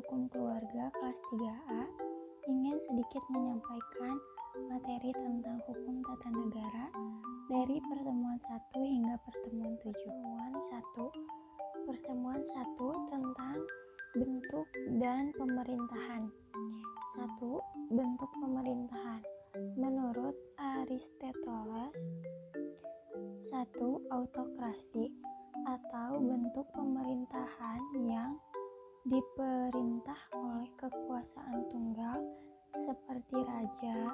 Hukum Keluarga kelas 3A ingin sedikit menyampaikan materi tentang hukum tata negara dari pertemuan 1 hingga pertemuan 7. Pertemuan 1 tentang bentuk dan pemerintahan. 1. Bentuk pemerintahan. Menurut Aristoteles, 1. Autokrasi atau bentuk pemerintahan yang diperintah oleh kekuasaan tunggal seperti raja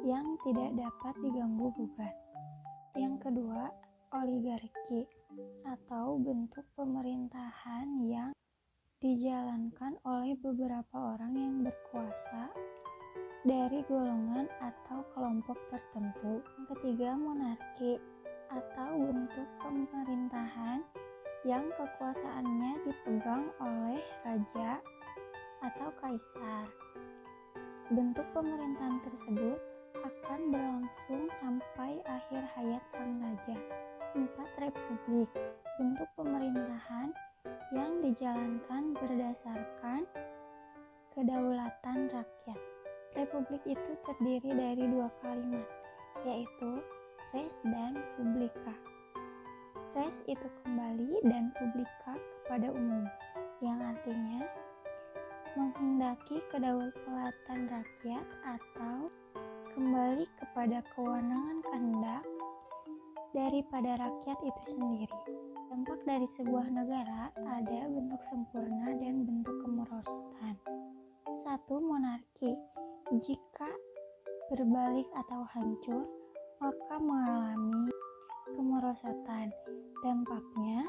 yang tidak dapat diganggu-gugat. Yang kedua, oligarki atau bentuk pemerintahan yang dijalankan oleh beberapa orang yang berkuasa dari golongan atau kelompok tertentu. Yang ketiga, monarki atau bentuk pemerintahan yang kekuasaannya dipegang oleh raja atau kaisar. Bentuk pemerintahan tersebut akan berlangsung sampai akhir hayat sang raja. 4. Republik, bentuk pemerintahan yang dijalankan berdasarkan kedaulatan rakyat. Republik itu terdiri dari 2 kalimat, yaitu res dan publica. Res itu kembali dan publica kepada umum, yang artinya menghendaki kedaulatan rakyat atau kembali kepada kewenangan kehendak daripada rakyat itu sendiri. Dampak dari sebuah negara ada bentuk sempurna dan bentuk kemerosotan. 1. Monarki. Jika berbalik atau hancur, maka mengalami kemerosotan. Dampaknya,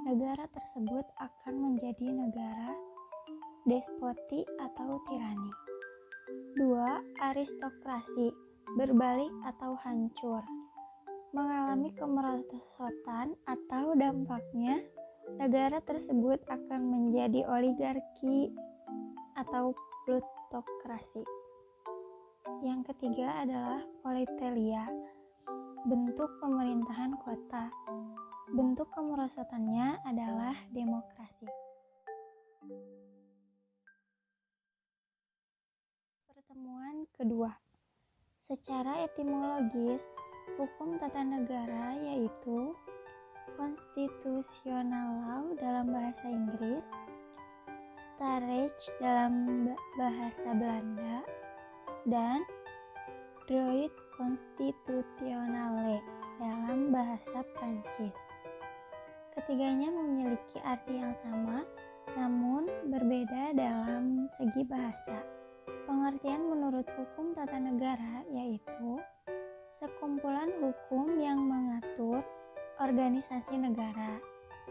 negara tersebut akan menjadi negara despoti atau tirani. 2. Aristokrasi. Berbalik atau hancur. Mengalami kemerosotan atau dampaknya, negara tersebut akan menjadi oligarki atau plutokrasi. Yang ketiga adalah politeia, bentuk pemerintahan kota. Bentuk kemerosotannya adalah demokrasi. Pertemuan kedua. Secara etimologis, hukum tata negara yaitu constitutional law dalam bahasa Inggris, Staatsrecht dalam bahasa Belanda, dan droit constitutionnel dalam bahasa Prancis. Ketiganya memiliki arti yang sama, namun berbeda dalam segi bahasa. Pengertian menurut hukum tata negara yaitu sekumpulan hukum yang mengatur organisasi negara,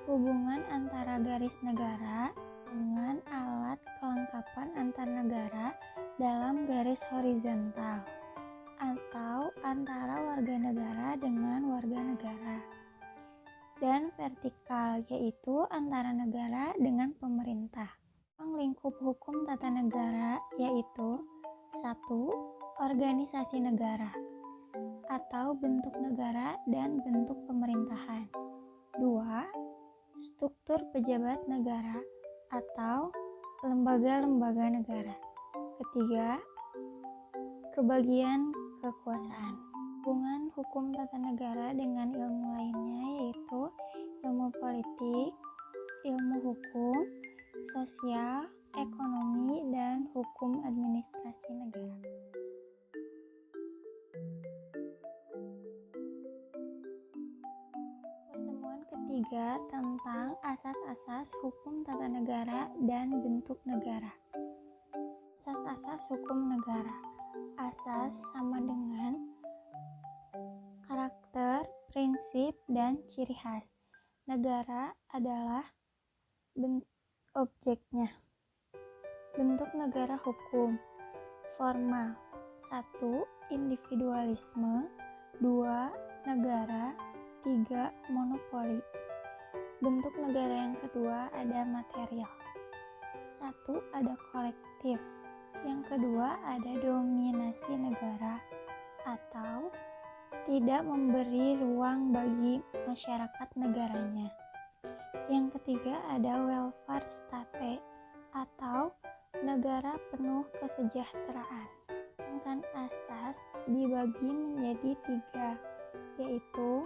hubungan antara garis negara dengan alat kelengkapan antar negara dalam garis horizontal, atau antara warga negara dengan warga negara, dan vertikal yaitu antara negara dengan pemerintah. Lingkup hukum tata negara yaitu 1. Organisasi negara atau bentuk negara dan bentuk pemerintahan. 2. Struktur pejabat negara atau lembaga-lembaga negara. Ketiga, kebagian kekuasaan. Hubungan hukum tata negara dengan ilmu lainnya yaitu ilmu politik, ilmu hukum, sosial, ekonomi, dan hukum administrasi negara. Pertemuan ketiga tentang asas-asas hukum tata negara dan bentuk negara. Asas-asas hukum negara. Asas sama dengan karakter, prinsip, dan ciri khas. Negara adalah objeknya. Bentuk negara hukum. Formal. 1. Individualisme. 2. Negara. 3. Monopoli. Bentuk negara yang kedua ada material. 1. Ada kolektif. Yang kedua ada dominasi negara atau tidak memberi ruang bagi masyarakat negaranya. Yang ketiga ada welfare state atau negara penuh kesejahteraan. Sedangkan asas dibagi menjadi 3, yaitu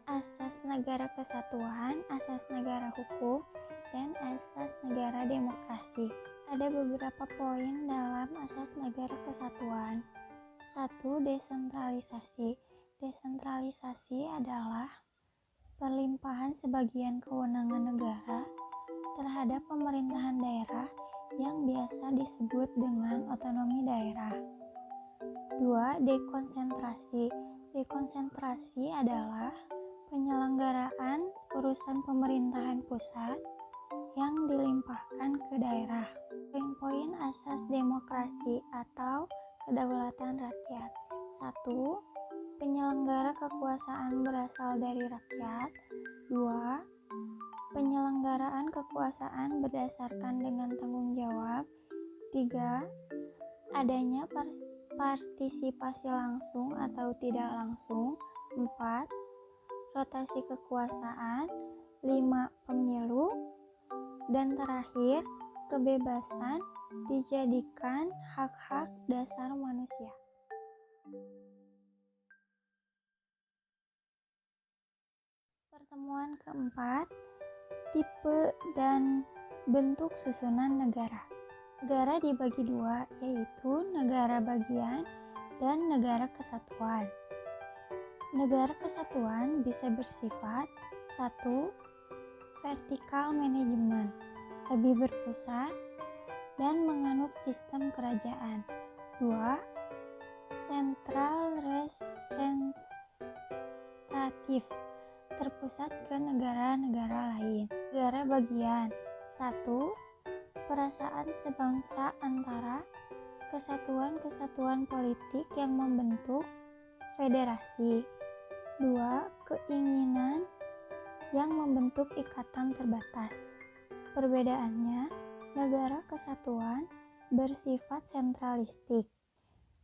asas negara kesatuan, asas negara hukum, dan asas negara demokrasi. Ada beberapa poin dalam asas negara kesatuan. 1. Desentralisasi. Desentralisasi adalah perlimpahan sebagian kewenangan negara terhadap pemerintahan daerah yang biasa disebut dengan otonomi daerah. 2. Dekonsentrasi. Dekonsentrasi adalah penyelenggaraan urusan pemerintahan pusat yang dilimpahkan ke daerah. Poin-poin asas demokrasi atau kedaulatan rakyat. 1. Penyelenggara kekuasaan berasal dari rakyat. 2. Penyelenggaraan kekuasaan berdasarkan dengan tanggung jawab. 3. Adanya partisipasi langsung atau tidak langsung. 4. Rotasi kekuasaan. 5. Pemilu. Dan terakhir, kebebasan dijadikan hak-hak dasar manusia. Pertemuan keempat, tipe dan bentuk susunan negara. Negara dibagi 2, yaitu negara bagian dan negara kesatuan. Negara kesatuan bisa bersifat 1. Vertikal manajemen, lebih berpusat dan menganut sistem kerajaan. 2. Sentral representatif, terpusat ke negara-negara lain. Negara bagian. 1. Perasaan sebangsa antara kesatuan-kesatuan politik yang membentuk federasi. 2. Keinginan yang membentuk ikatan terbatas. Perbedaannya, negara kesatuan bersifat sentralistik,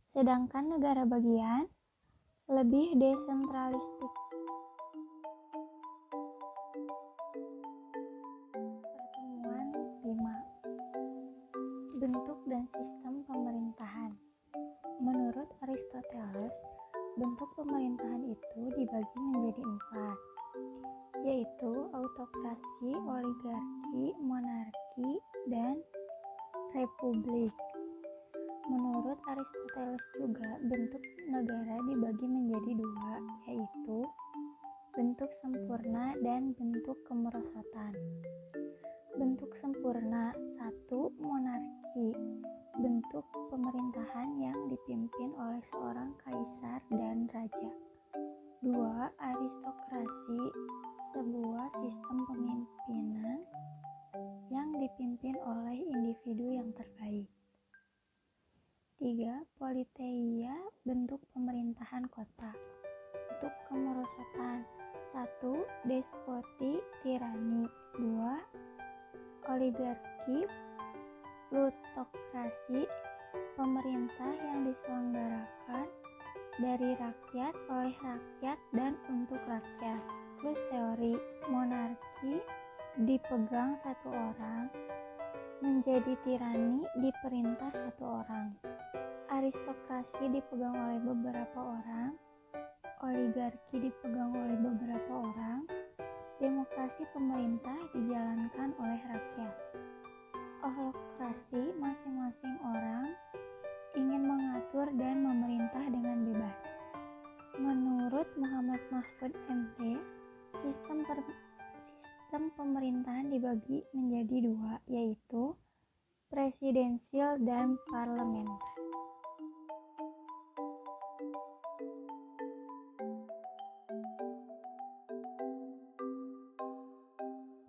sedangkan negara bagian lebih desentralistik. Pertemuan 5. Bentuk dan sistem pemerintahan. Menurut Aristoteles, bentuk pemerintahan itu dibagi menjadi 4, yaitu autokrasi, oligarki, monarki, dan republik. Menurut Aristoteles juga, bentuk negara dibagi menjadi 2, yaitu bentuk sempurna dan bentuk kemerosotan. Bentuk sempurna. 1. Monarki, bentuk pemerintahan yang dipimpin oleh seorang kaisar dan raja. 2. Aristokrasi, sebuah sistem pemimpinan yang dipimpin oleh individu yang terbaik. 3. Politeia, bentuk pemerintahan kota. Bentuk kemerosotan. 1. Despoti, tirani. 2. Oligarki, plutokrasi, pemerintah yang diselenggarakan dari rakyat, oleh rakyat, dan untuk rakyat. Plus teori, monarki dipegang satu orang, menjadi tirani diperintah satu orang. Aristokrasi dipegang oleh beberapa orang, oligarki dipegang oleh beberapa orang, demokrasi pemerintah dijalankan oleh rakyat. Holokrasi, masing-masing orang ingin mengatur dan memerintah dengan bebas. Menurut Muhammad Mahfud MD, sistem pemerintahan dibagi menjadi 2, yaitu presidensial dan parlementer.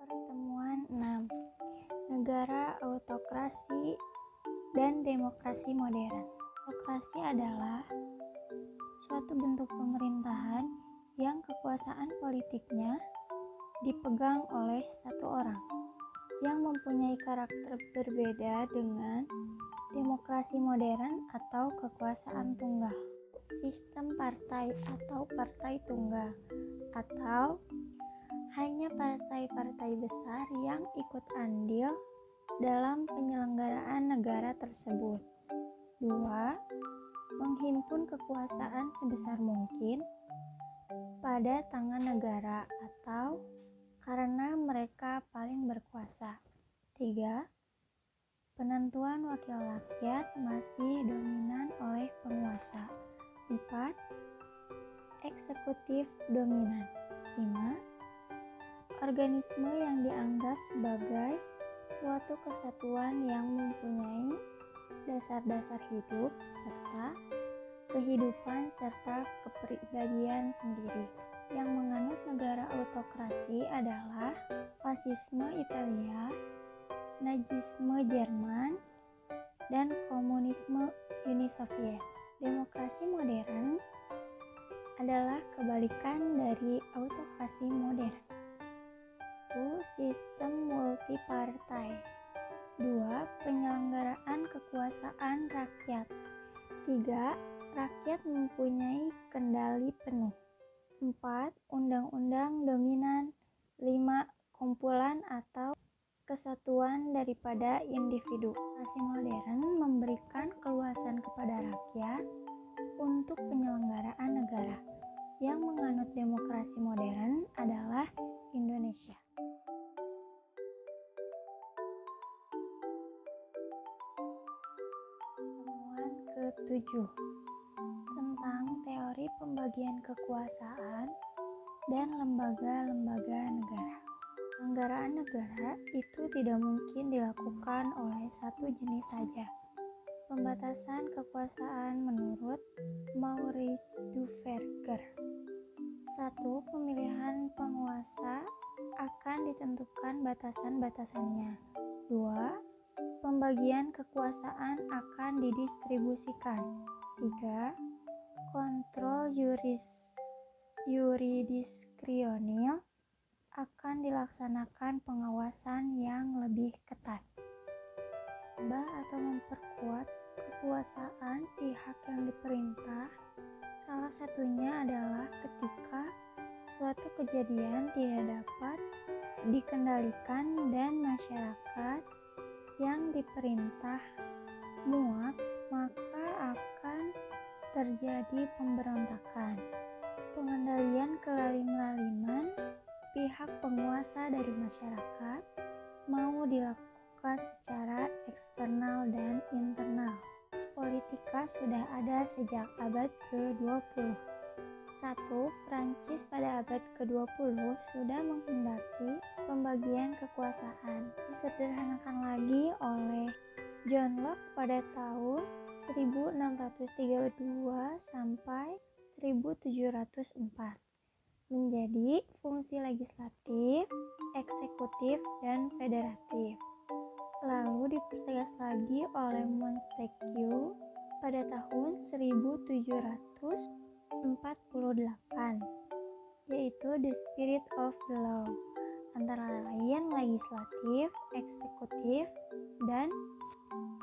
Pertemuan 6. Negara autokrasi dan demokrasi modern. Autokrasi adalah suatu bentuk pemerintahan yang kekuasaan politiknya dipegang oleh satu orang, yang mempunyai karakter berbeda dengan demokrasi modern atau kekuasaan tunggal. Sistem partai atau partai tunggal, atau hanya partai-partai besar yang ikut andil dalam penyelenggaraan negara tersebut. 2. Menghimpun kekuasaan sebesar mungkin pada tangan negara atau karena mereka paling berkuasa. 3. Penentuan wakil rakyat masih dominan oleh penguasa. 4. Eksekutif dominan. 5. Organisme yang dianggap sebagai suatu kesatuan yang mempunyai dasar-dasar hidup serta kehidupan serta kepribadian sendiri. Yang menganut negara autokrasi adalah fasisme Italia, Nazisme Jerman, dan komunisme Uni Soviet. Demokrasi modern adalah kebalikan dari autokrasi modern. 1. Sistem multipartai. 2. Penyelenggaraan kekuasaan rakyat. 3. Rakyat mempunyai kendali penuh. 4. Undang-undang dominan. 5. Kumpulan atau kesatuan daripada individu. Demokrasi modern memberikan keluasan kepada rakyat untuk penyelenggaraan negara. Yang menganut demokrasi modern adalah Indonesia. Temuan ke-7 tentang teori pembagian kekuasaan dan lembaga-lembaga negara. Penyelenggaraan negara itu tidak mungkin dilakukan oleh satu jenis saja. Pembatasan kekuasaan menurut Maurice Duverger. 1. Pemilihan penguasa akan ditentukan batasan-batasannya. 2. Pembagian kekuasaan akan didistribusikan. 3. Kontrol yuridiskrionil akan dilaksanakan pengawasan yang lebih ketat. Menambah atau memperkuat kekuasaan pihak yang diperintah, salah satunya adalah ketika suatu kejadian tidak dapat dikendalikan dan masyarakat yang diperintah muak, maka akan terjadi pemberontakan. Pengendalian kelalim-laliman pihak penguasa dari masyarakat mau dilakukan secara eksternal dan internal. Politika sudah ada sejak abad ke-20. 1. Prancis pada abad ke-20 sudah menghendaki pembagian kekuasaan. Disederhanakan lagi oleh John Locke pada tahun 1632 sampai 1704 menjadi fungsi legislatif, eksekutif, dan federatif. Lalu dipertegas lagi oleh Montesquieu pada tahun 1748, yaitu the spirit of the law, antara lain legislatif, eksekutif, dan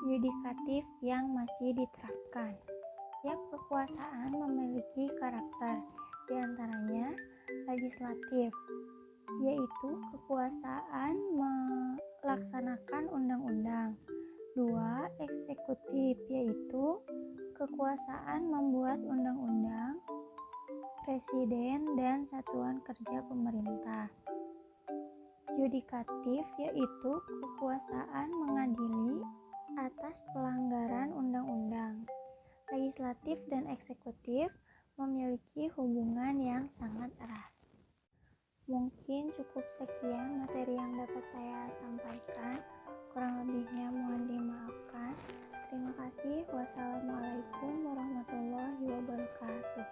yudikatif yang masih diterapkan. Setiap kekuasaan memiliki karakter, diantaranya legislatif, yaitu kekuasaan melaksanakan undang-undang. 2. Eksekutif, yaitu kekuasaan membuat undang-undang, presiden, dan satuan kerja pemerintah. Yudikatif, yaitu kekuasaan mengadili atas pelanggaran undang-undang. Legislatif dan eksekutif memiliki hubungan yang sangat erat. Mungkin cukup sekian materi yang dapat saya sampaikan. Kurang lebihnya mohon dimaafkan. Terima kasih. Wassalamualaikum warahmatullahi wabarakatuh.